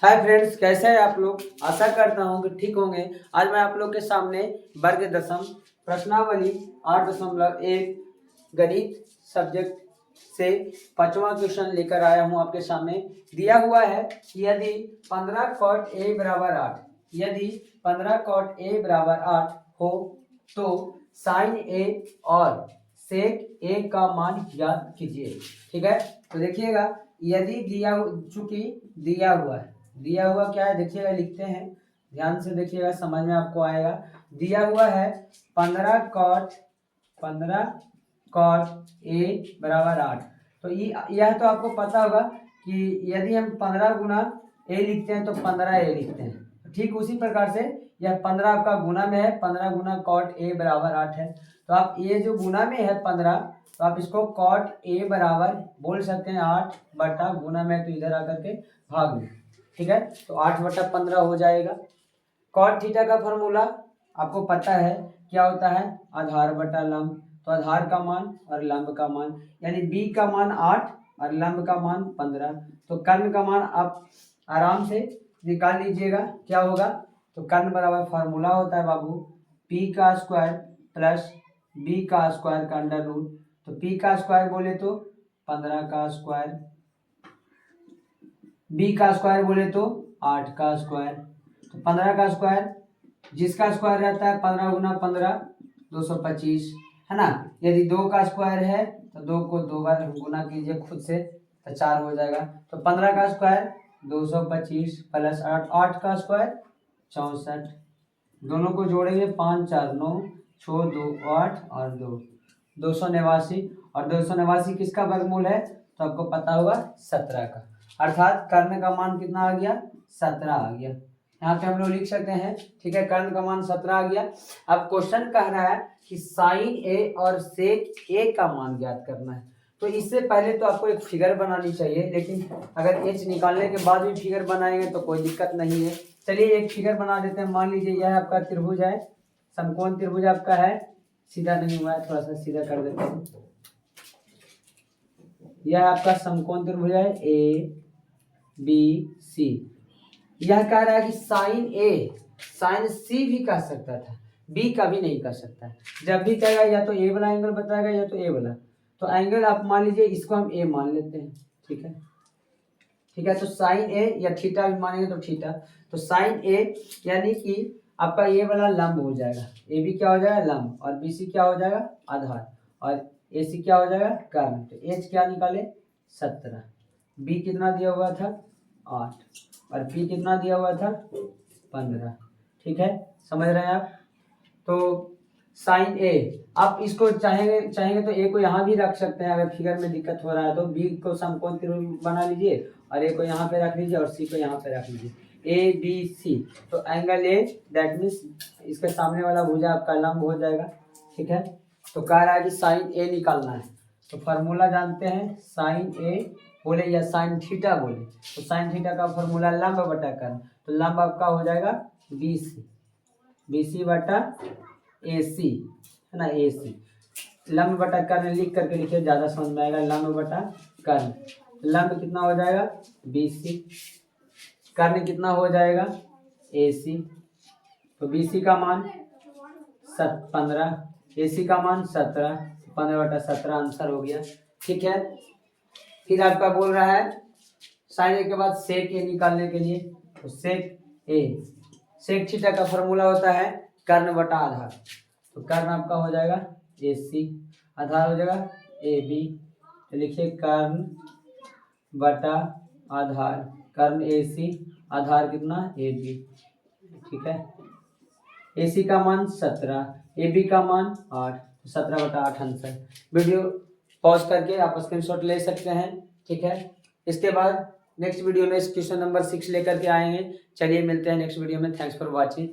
Hi friends, कैसे हैं आप लोग। आशा करता हूं कि ठीक होंगे। आज मैं आप लोग के सामने वर्ग दशम प्रश्नावली 8.1 गणित सब्जेक्ट से 5वां क्वेश्चन लेकर आया हूं आपके सामने। दिया हुआ है कि यदि 15 cot a बराबर 8 यदि 15 cot a बराबर 8 हो तो साइन a और सेक a का मान ज्ञात कीजिए। ठीक है, तो देखिएगा यदि चूंकि दिया हुआ क्या है, देखिएगा लिखते हैं, ध्यान से देखिएगा, समझ में आपको आएगा। दिया हुआ है 15 कॉट ए बराबर 8। तो यह तो आपको पता होगा कि यदि हम 15 गुना ए लिखते हैं तो 15 ए लिखते हैं। ठीक उसी प्रकार से यह 15 आपका गुना में है, 15 गुना कॉट ए बराबर 8 है। तो आप ये जो गुना में है 15, तो आप इसको कॉट ए बराबर बोल सकते हैं 8 बटा गुना में, तो इधर आकर के भाग में। ठीक है, तो 8 बटा 15 हो जाएगा। कॉट थीटा का फॉर्मूला आपको पता है क्या होता है, आधार बटा लंब। तो आधार का मान और लंब का मान, यानी बी का मान 8 और लंब का मान 15। तो कर्ण का मान आप आराम से निकाल लीजिएगा, क्या होगा। तो कर्ण बराबर फॉर्मूला होता है बाबू, पी का स्क्वायर प्लस बी का स्क्वायर का अंडर रूट। तो पी का स्क्वायर बोले तो 15 का स्क्वायर, बी का स्क्वायर बोले तो 8 का स्क्वायर। तो 15 का स्क्वायर, जिसका स्क्वायर रहता है 15 गुना 15 225, है ना। यदि 2 का स्क्वायर है तो 2 को 2 बार गुना कीजिए खुद से, तो 4 हो जाएगा। तो 15 का स्क्वायर 225 प्लस 8 का स्क्वायर 64, दोनों को जोड़ेंगे 5 4 9 6 2 8 और 2 289। और 289 किसका वर्गमूल है, तो आपको पता होगा 17 का, अर्थात कर्ण का मान कितना आ गया, 17 आ गया। यहाँ पे हम लोग लिख सकते हैं। ठीक है, कर्ण का मान 17 आ गया। अब क्वेश्चन कह रहा है कि साइन ए और सेक ए का मान ज्ञात करना है। तो इससे पहले तो आपको एक फिगर बनानी चाहिए, लेकिन अगर एच निकालने के बाद भी फिगर बनाएंगे तो कोई दिक्कत नहीं है। चलिए एक फिगर बना देते हैं। मान लीजिए यह आपका त्रिभुज है, समकोण त्रिभुज आपका है, सीधा नहीं हुआ है, थोड़ा सा सीधा कर देते हैं। यह आपका समकोण त्रिभुज है ए बी सी। यह कह रहा है कि साइन ए साइन सी भी कह सकता था, बी का भी नहीं कह सकता है। जब भी कहेगा या तो ए वाला एंगल बताएगा या तो ए वाला। तो एंगल आप मान लीजिए, इसको हम ए मान लेते हैं। ठीक है, ठीक है, तो साइन ए या थीटा भी मानेंगे तो थीटा। तो साइन ए यानी कि आपका ये वाला लंब हो जाएगा, ए बी क्या हो जाएगा लंब, और बी सी क्या हो जाएगा आधार, और ए सी क्या हो जाएगा कर्ण। तो एच क्या निकाले 17, बी कितना दिया हुआ था 8 और पी कितना दिया हुआ था 15। ठीक है, समझ रहे हैं आप। तो साइन ए, आप इसको चाहेंगे तो ए को यहाँ भी रख सकते हैं, अगर फिगर में दिक्कत हो रहा है तो। बी को समकोण त्रिभुज बना लीजिए और ए को यहाँ पे रख लीजिए और सी को यहाँ पे रख लीजिए, ए बी सी। तो एंगल ए दैट मीन्स इसके सामने वाला भुजा आपका लंब हो जाएगा। ठीक है, तो कह रहा है कि साइन ए निकालना है। तो फार्मूला जानते हैं, साइन ए बोले या साइन थीटा बोले, तो साइन थीटा का फॉर्मूला लंब बटा कर्ण। तो लंब आपका हो जाएगा बी सी बटा ए सी, है ना, ए सी। लंब बटा कर्ण लिख करके लिखिए, ज़्यादा समझ में आएगा। लंब बटा कर्ण, लंब कितना हो जाएगा बी सी, कर्ण कितना हो जाएगा ए सी। तो बी सी का मान 15, ए सी का मान 17, 15 बटा 17 आंसर हो गया। ठीक है, फिर आपका बोल रहा है साइन ए के बाद सेक ए निकालने के लिए। तो सेक थीटा का फॉर्मूला होता है कर्ण बटा आधार। तो कर्ण आपका हो जाएगा ए सी, आधार हो जाएगा ए बी। तो लिखिए कर्ण बटा आधार, कर्ण ए सी, आधार कितना ए बी। ठीक है, ए सी का मान 17, ए बी का मान 8, 17 बटा 8 आंसर। वीडियो पॉज करके आप स्क्रीनशॉट ले सकते हैं। ठीक है, इसके बाद नेक्स्ट वीडियो में क्वेश्चन नंबर 6 लेकर के आएंगे। चलिए मिलते हैं नेक्स्ट वीडियो में। Thanks for watching.